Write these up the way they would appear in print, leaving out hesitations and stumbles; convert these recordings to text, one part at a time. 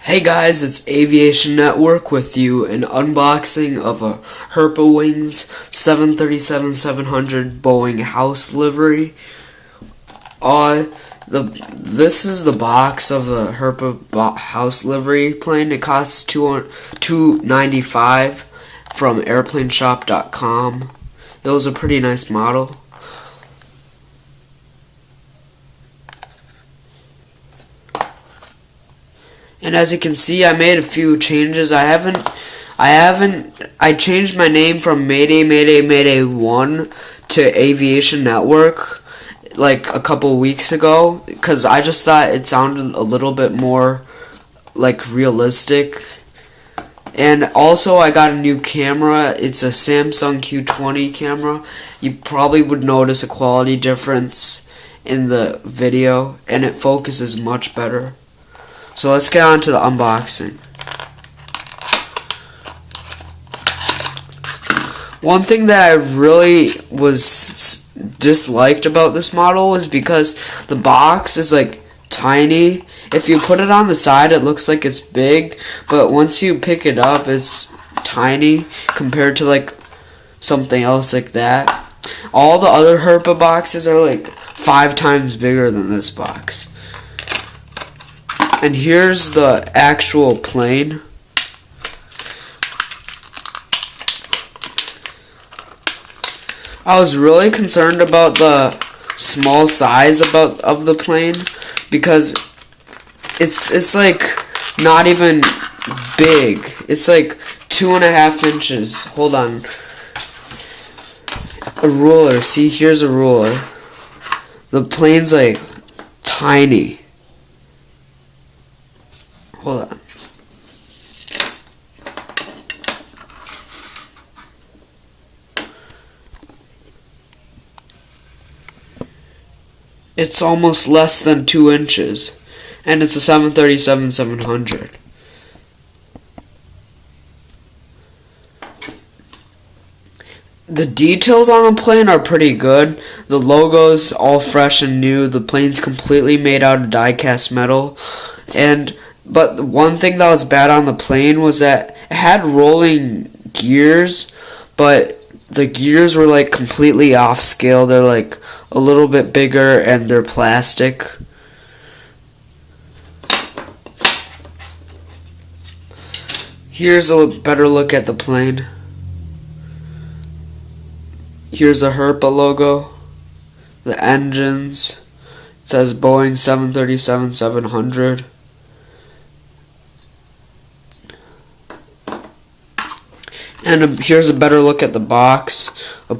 Hey guys, it's Aviation Network with you, an unboxing of a Herpa Wings 737-700 Boeing house livery. This is the box of the Herpa house livery plane. It costs $295 from airplaneshop.com. It was a pretty nice model. And as you can see, I made a few changes. I changed my name from Mayday 1 to Aviation Network like a couple weeks ago because I just thought it sounded a little bit more like realistic. And also I got a new camera. It's a Samsung Q20 camera. You probably would notice a quality difference in the video, and it focuses much better. So let's get on to the unboxing. One thing that I really disliked about this model was because the box is like tiny. If you put it on the side, it looks like it's big, but once you pick it up, it's tiny compared to like something else like that. All the other Herpa boxes are like 5 times bigger than this box. And here's the actual plane. I was really concerned about the small size of the plane because it's like not even big. It's like 2.5 inches. Hold on. A ruler. See, here's a ruler. The plane's like tiny. Hold on. It's almost less than 2 inches, and it's a 737-700. The details on the plane are pretty good. The logo's all fresh and new. The plane's completely made out of die-cast metal, But one thing that was bad on the plane was that it had rolling gears, but the gears were like completely off scale. They're like a little bit bigger and they're plastic. Here's a better look at the plane. Here's the Herpa logo, the engines. It says Boeing 737-700. And here's a better look at the box. A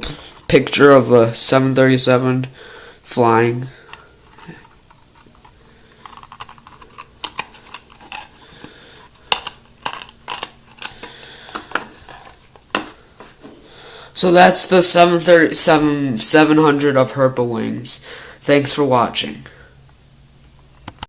picture of a 737 flying. So that's the 737-700 of Herpa Wings. Thanks for watching.